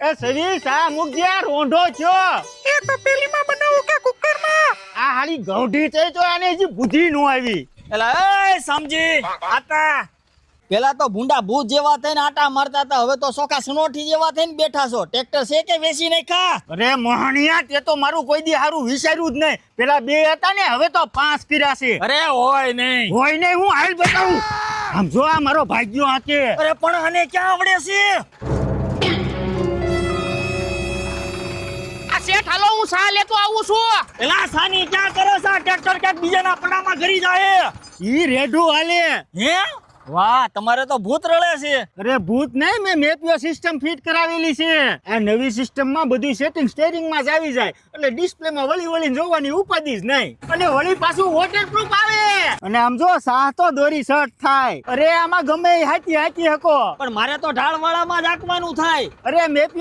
એ સરી સા મુકજ્યા રોંઢો છો એ તો પેલીમાં બનાવું કે કુકરમાં? આ હાલી ગૌઢી છે તો આને હજી બુદ્ધિ નો આવી. એલા એ સમજી આતા પેલા તો ભૂંડા ભૂત જેવા થઈને આટા મારતા હતા, હવે તો સોખા સનોઠી જેવા થઈને બેઠા છો. ટ્રેક્ટર છે કે વેચી નાખ્યા? અરે મોહણિયા તે તો મારું કોઈ દી હારું વિચાર્યું જ નહીં. પેલા 2 હતા ને હવે તો 5 કર્યા છે. અરે હોય નહીં. હોય નહીં હું હાલ બતાવું. આમ જો આ મારો ભાગ્યો હાકે. અરે પણ આને ક્યાં આવડે છે? આ શેઠ હાલો હું સા લેતો આવું છું. એલા સાની ક્યાં કરો છો? ટ્રેક્ટર ક્યાંક બીજાના પડામાં ઘરી જાય. ઈ રેઢું હાલે. હે વાહ, તમારે તો ભૂત રળે છે. અરે ભૂત નહીં, મેં મેપિયો સિસ્ટમ ફિટ કરાવેલી છે. આ નવી સિસ્ટમમાં બધું સેટિંગ સ્ટીરિંગમાં જ આવી જાય એટલે ડિસ્પ્લેમાં વળીને જોવાની ઉપાધિ જ નહીં. અને વળી પાછું વોટરપ્રૂફ આવે. અને આમ જો સાહ તો દોરી શર્ટ થાય. અરે આમાં ગમે એ હાકી હકો. પણ મારે તો ઢાળવાળામાં જ આંકવાનું થાય. અરે મેપિયો